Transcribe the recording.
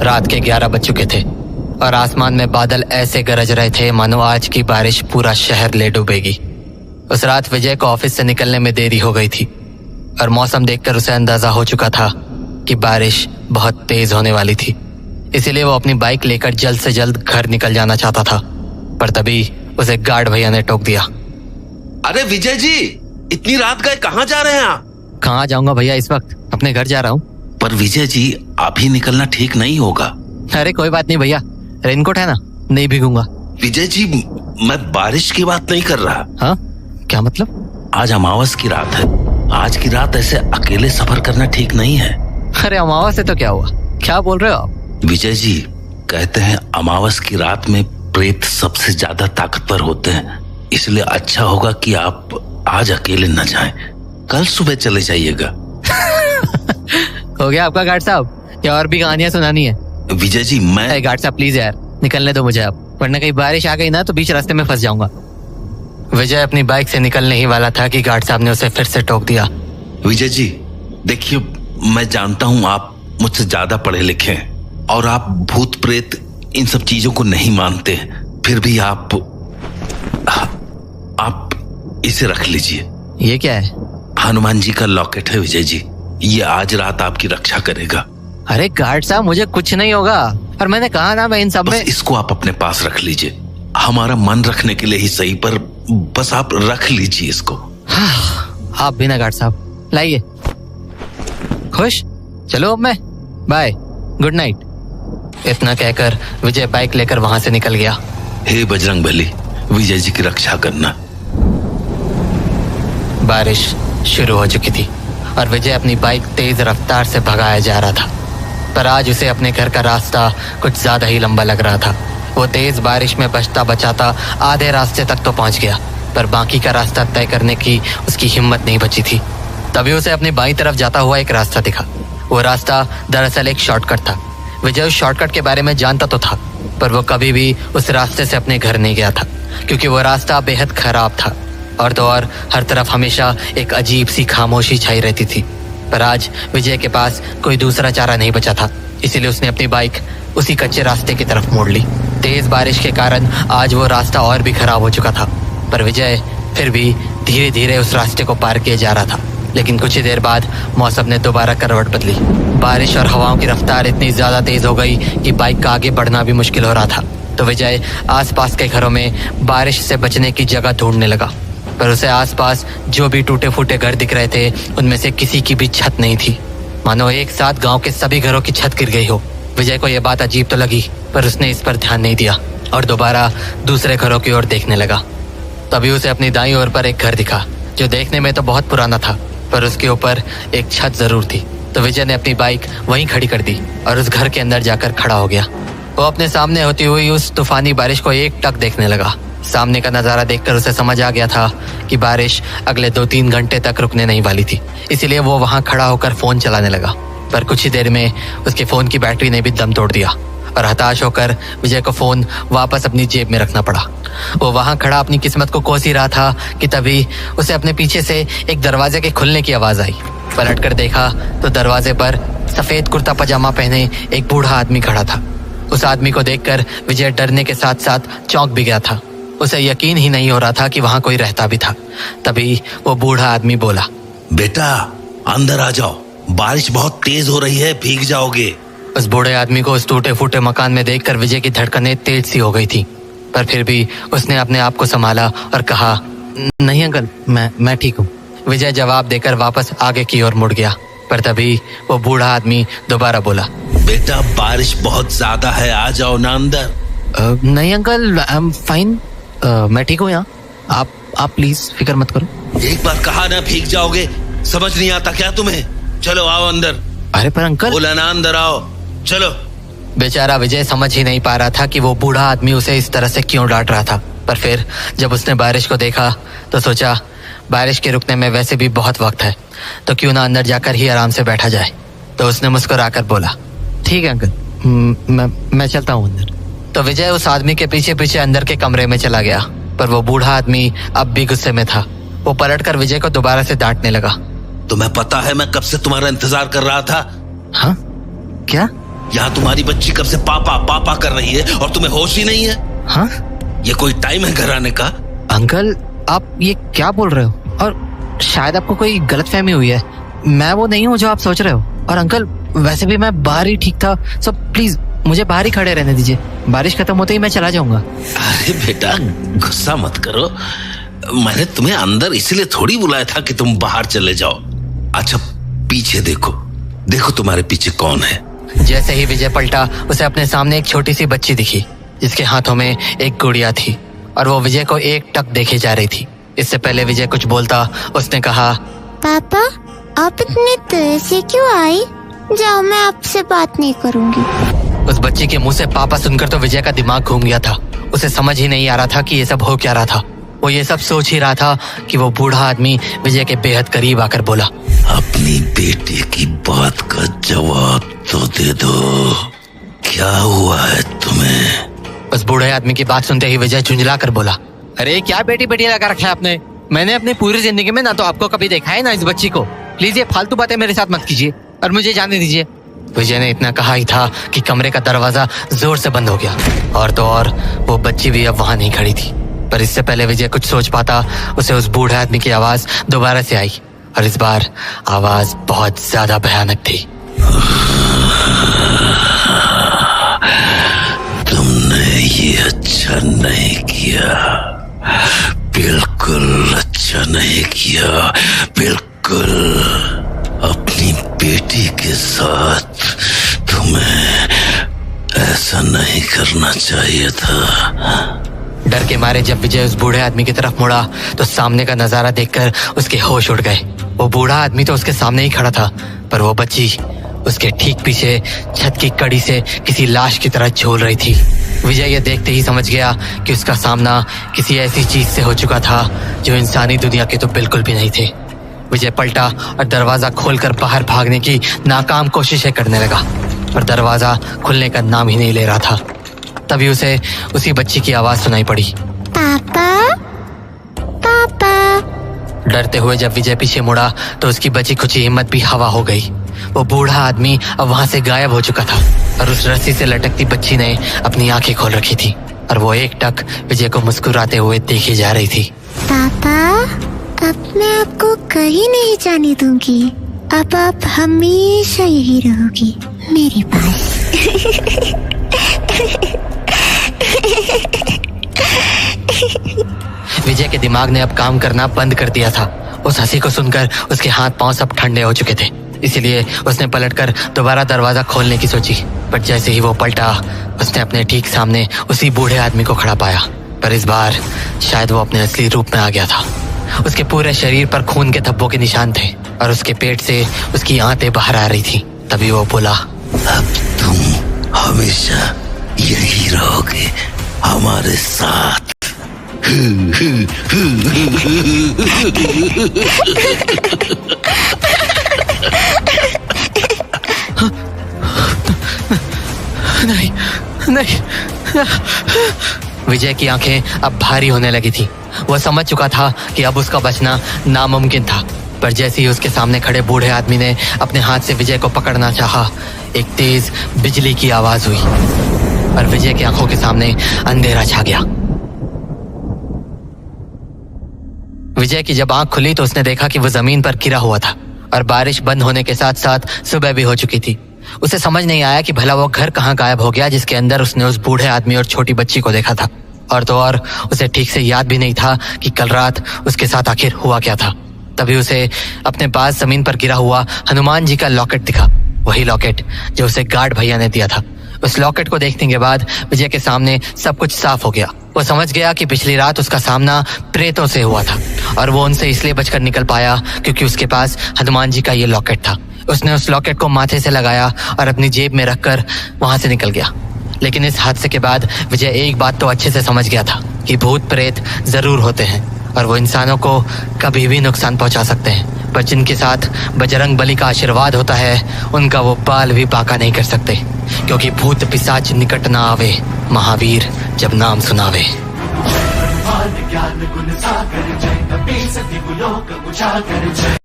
रात के 11 बज चुके थे और आसमान में बादल ऐसे गरज रहे थे मानो आज की बारिश पूरा शहर ले डूबेगी। उस रात विजय को ऑफिस से निकलने में देरी हो गई थी और मौसम देखकर उसे अंदाजा हो चुका था कि बारिश बहुत तेज होने वाली थी। इसीलिए वो अपनी बाइक लेकर जल्द से जल्द घर निकल जाना चाहता था, पर तभी उसे गार्ड भैया ने टोक दिया। अरे विजय जी, इतनी रात गए कहाँ जा रहे हैं आप? कहाँ जाऊंगा भैया, इस वक्त अपने घर जा रहा हूँ। पर विजय जी, अभी निकलना ठीक नहीं होगा। अरे कोई बात नहीं भैया, रेनकोट है ना, नहीं भीगूंगा। विजय जी, मैं बारिश की बात नहीं कर रहा। हाँ, क्या मतलब? आज अमावस की रात है। आज की रात ऐसे अकेले सफर करना ठीक नहीं है। अरे अमावस से तो क्या हुआ, क्या बोल रहे हो आप? विजय जी, कहते हैं अमावस की रात में प्रेत सबसे ज्यादा ताकतवर होते हैं, इसलिए अच्छा होगा कि आप आज अकेले न जाएं, कल सुबह चले जाइएगा। हो गया आपका गार्ड साहब, या और भी कहानियां सुनानी है? विजय जी, मैं गार्ड साहब प्लीज यार, निकलने दो मुझे अब, वरना कहीं बारिश आ गई ना तो बीच रास्ते में फंस जाऊंगा। विजय अपनी बाइक से निकलने ही वाला था कि गार्ड साहब ने उसे फिर से टोक दिया। विजय जी देखिए, मैं जानता हूँ आप मुझसे ज्यादा पढ़े लिखे हैं और आप भूत प्रेत इन सब चीजों को नहीं मानते, फिर भी आप इसे रख लीजिए। ये क्या है? हनुमान जी का लॉकेट है विजय जी, ये आज रात आपकी रक्षा करेगा। अरे गार्ड साहब, मुझे कुछ नहीं होगा, और मैंने कहा ना मैं इन सब में। इसको आप अपने पास रख लीजिए, हमारा मन रखने के लिए ही सही, पर बस आप रख लीजिए इसको। आप भी ना गार्ड साहब, लाइए। खुश? चलो अब मैं, बाय, गुड नाइट। इतना कहकर विजय बाइक लेकर वहां से निकल गया। हे बजरंगबली, विजय जी की रक्षा करना। बारिश शुरू हो चुकी थी और विजय अपनी बाइक तेज रफ्तार से भगाया जा रहा था, पर आज उसे अपने घर का रास्ता कुछ ज्यादा ही लंबा लग रहा था। वो तेज बारिश में बचता बचाता आधे रास्ते तक तो पहुंच गया, पर बाकी का रास्ता तय करने की उसकी हिम्मत नहीं बची थी। तभी उसे अपनी बाईं तरफ जाता हुआ एक रास्ता दिखा। वो रास्ता दरअसल एक शॉर्टकट था। विजय उस शॉर्टकट के बारे में जानता तो था, पर वो कभी भी उस रास्ते से अपने घर नहीं गया था, क्योंकि वो रास्ता बेहद खराब था और तो और हर तरफ हमेशा एक अजीब सी खामोशी छाई रहती थी। पर आज विजय के पास कोई दूसरा चारा नहीं बचा था, इसीलिए उसने अपनी बाइक उसी कच्चे रास्ते की तरफ मोड़ ली। तेज बारिश के कारण आज वो रास्ता और भी खराब हो चुका था, पर विजय फिर भी धीरे धीरे उस रास्ते को पार किए जा रहा था। लेकिन कुछ ही देर बाद मौसम ने दोबारा करवट बदली। बारिश और हवाओं की रफ्तार इतनी ज्यादा तेज हो गई कि बाइक का आगे बढ़ना भी मुश्किल हो रहा था। तो विजय आसपास के घरों में बारिश से बचने की जगह ढूंढने लगा, पर उसे आसपास जो भी टूटे फूटे घर दिख रहे थे उनमें से किसी की भी छत नहीं थी, मानो एक साथ गांव के सभी घरों की छत गिर गई हो। विजय को यह बात अजीब तो लगी, पर उसने इस पर ध्यान नहीं दिया और दोबारा दूसरे घरों की ओर देखने लगा। तभी उसे अपनी दाईं ओर पर एक घर दिखा, जो देखने में तो बहुत पुराना था, पर उसके ऊपर एक छत जरूर थी। तो विजय ने अपनी बाइक वहीं खड़ी कर दी और उस घर के अंदर जाकर खड़ा हो गया। वो अपने सामने होती हुई उस तूफानी बारिश को एक टक देखने लगा। सामने का नजारा देखकर उसे समझ आ गया था कि बारिश अगले 2-3 घंटे तक रुकने नहीं वाली थी, इसीलिए वो वहां खड़ा होकर फोन चलाने लगा। पर कुछ ही देर में उसके फोन की बैटरी ने भी दम तोड़ दिया और हताश होकर विजय को फोन वापस अपनी जेब में रखना पड़ा। वो वहां खड़ा अपनी किस्मत को कोस ही रहा था कि तभी उसे अपने पीछे से एक दरवाजे के खुलने की आवाज आई। पलट कर देखा तो दरवाजे पर सफेद कुर्ता पजामा पहने एक बूढ़ा आदमी खड़ा था। उस आदमी को देखकर विजय डरने के साथ साथ चौंक भी गया था। उसे यकीन ही नहीं हो रहा था कि वहां कोई रहता भी था। तभी वो बूढ़ा आदमी बोला, बेटा अंदर आ जाओ, बारिश बहुत तेज हो रही है, भीग जाओगे। उस बूढ़े आदमी को उस टूटे फूटे मकान में देखकर विजय की धड़कनें तेज सी हो गई थी, पर फिर भी उसने अपने आप को संभाला और कहा, नहीं अंकल, मैं ठीक हूँ। विजय जवाब देकर वापस आगे की ओर मुड़ गया, पर तभी वो बूढ़ा आदमी दोबारा बोला, बेटा बारिश बहुत ज्यादा है, आ जाओ ना अंदर। नहीं अंकल, आई एम फाइन, मैं ठीक हूँ यहाँ, आप प्लीज फिक्र मत करो। एक बार कहा ना भीग जाओगे, समझ नहीं आता क्या तुम्हें? चलो आओ अंदर। अरे पर अंकल, बोला ना अंदर आओ, चलो। बेचारा विजय समझ ही नहीं पा रहा था कि वो बूढ़ा आदमी उसे इस तरह से क्यों डांट रहा था। पर फिर जब उसने बारिश को देखा तो सोचा, बारिश के रुकने में वैसे भी बहुत वक्त है, तो क्यों ना अंदर जाकर ही आराम से बैठा जाए। तो उसने मुस्कुराकर बोला, ठीक है अंकल, मैं चलता हूँ अंदर। तो विजय उस आदमी के पीछे पीछे अंदर के कमरे में चला गया, पर वो बूढ़ा आदमी अब भी गुस्से में था। वो पलटकर विजय को दोबारा से डांटने लगा, तुम्हें पता है मैं कब से तुम्हारा इंतजार कर रहा था? हाँ क्या? यहाँ तुम्हारी बच्ची कब से पापा पापा कर रही है और तुम्हें होश ही नहीं है। हाँ ये कोई टाइम है घर आने का? अंकल, आप ये क्या बोल रहे हो? और शायद आपको कोई गलतफहमी हुई है। मैं वो नहीं हूँ जो आप सोच रहे हो। और अंकल, वैसे भी मैं बाहर ही ठीक था, सो प्लीज मुझे बाहर ही खड़े रहने दीजिए। बारिश खत्म होते ही मैं चला जाऊंगा। अरे बेटा, गुस्सा मत करो। मैंने तुम्हें अंदर इसलिए थोड़ी बुलाया था कि तुम बाहर चले जाओ। अच्छा, पीछे देखो, देखो तुम्हारे पीछे कौन है। जैसे ही विजय पलटा, उसे अपने सामने एक छोटी सी बच्ची दिखी जिसके हाथों में एक गुड़िया थी और वो विजय को एक टक देखे जा रही थी। इससे पहले विजय कुछ बोलता, उसने कहा, पापा आप इतने देर से क्यों आए? जाओ, मैं आपसे बात नहीं करूंगी। उस बच्ची के मुंह से पापा सुनकर तो विजय का दिमाग घूम गया था। उसे समझ ही नहीं आ रहा था कि ये सब हो क्या रहा था। वो ये सब सोच ही रहा था कि वो बूढ़ा आदमी विजय के बेहद करीब आकर बोला, अपनी बेटी की बात का जवाब तो दे दो, क्या हुआ है तुम्हें? उस बूढ़े आदमी की बात सुनते ही विजय झुंझला कर बोला, अरे क्या बेटी बेटी लगा रखा है आपने? मैंने अपनी पूरी जिंदगी में ना तो आपको कभी देखा है ना इस बच्ची को। प्लीज ये फालतू बातें मेरे साथ मत कीजिए और मुझे जाने दीजिए। विजय ने इतना कहा ही था कि कमरे का दरवाजा जोर से बंद हो गया। और तो और वो बच्ची भी अब वहां नहीं खड़ी थी। पर इससे पहले विजय कुछ सोच पाता, उसे उस बूढ़े आदमी की आवाज दोबारा से आई और इस बार आवाज बहुत ज्यादा भयानक थी। तुमने ये अच्छा नहीं किया, बिल्कुल अच्छा नहीं किया, बिल्कुल। अपनी बेटी के साथ तुम्हें ऐसा नहीं करना चाहिए था। डर के मारे जब विजय उस बूढ़े आदमी की तरफ मुड़ा तो सामने का नजारा देखकर उसके होश उड़ गए। वो बूढ़ा आदमी तो उसके सामने ही खड़ा था, पर वो बच्ची उसके ठीक पीछे छत की कड़ी से किसी लाश की तरह झूल रही थी। विजय ये देखते ही समझ गया कि उसका सामना किसी ऐसी चीज से हो चुका था जो इंसानी दुनिया के तो बिल्कुल भी नहीं थे। विजय पलटा और दरवाजा खोलकर बाहर भागने की नाकाम कोशिशें करने लगा, पर दरवाजा खुलने का नाम ही नहीं ले रहा था। तभी उसे उसी बच्ची की आवाज सुनाई पड़ी, पापा पापा। डरते हुए जब विजय पीछे मुड़ा तो उसकी बची खुची हिम्मत भी हवा हो गई। वो बूढ़ा आदमी अब वहां से गायब हो चुका था और उस रस्सी से लटकती बच्ची ने अपनी आंखें खोल रखी थी और वो एक टक विजय को मुस्कुराते हुए देखी जा रही थी। पापा, अब मैं आपको कहीं नहीं जाने दूंगी। अब आप हमेशा यही रहोगी मेरे पास। विजय के दिमाग ने अब काम करना बंद कर दिया था। उस हंसी को सुनकर उसके हाथ पांव सब ठंडे हो चुके थे, इसलिए उसने पलटकर दोबारा दरवाजा खोलने की सोची। पर जैसे ही वो पलटा, उसने अपने ठीक सामने उसी बूढ़े आदमी को खड़ा पाया। पर इस बार शायद वो अपने असली रूप में आ गया था। उसके पूरे शरीर पर खून के धब्बों के निशान थे और उसके पेट से उसकी आंतें बाहर आ रही थी। तभी वो बोला, अब तुम हमेशा यही रहोगे हमारे साथ। नहीं नहीं। विजय की आंखें अब भारी होने लगी थी। वो समझ चुका था कि अब उसका बचना नामुमकिन था। पर जैसे ही उसके सामने खड़े बूढ़े आदमी ने अपने हाथ से विजय को पकड़ना चाहा, एक तेज बिजली की आवाज हुई और विजय की आंखों के सामने अंधेरा छा गया। विजय की जब आंख खुली तो उसने देखा कि वो जमीन पर गिरा हुआ था और बारिश बंद होने के साथ साथ सुबह भी हो चुकी थी। उसे समझ नहीं आया कि भला वो घर कहाँ गायब हो गया जिसके अंदर उसने उस बूढ़े आदमी और छोटी बच्ची को देखा था। और तो और उसे ठीक से याद भी नहीं था कि कल रात उसके साथ आखिर हुआ क्या था। तभी उसे अपने पास जमीन पर गिरा हुआ हनुमान जी का लॉकेट दिखा, वही लॉकेट जो उसे गार्ड भैया ने दिया था। उस लॉकेट को देखने के बाद विजय के सामने सब कुछ साफ हो गया। वो समझ गया कि पिछली रात उसका सामना प्रेतों से हुआ था और वो उनसे इसलिए बचकर निकल पाया क्योंकि उसके पास हनुमान जी का ये लॉकेट था। उसने उस लॉकेट को माथे से लगाया और अपनी जेब में रखकर वहां से निकल गया। लेकिन इस हादसे के बाद विजय एक बात तो अच्छे से समझ गया था कि भूत प्रेत जरूर होते हैं और वो इंसानों को कभी भी नुकसान पहुंचा सकते हैं, पर जिनके साथ बजरंग बली का आशीर्वाद होता है उनका वो बाल भी बांका नहीं कर सकते, क्योंकि भूत पिशाच निकट ना आवे, महावीर जब नाम सुनावे।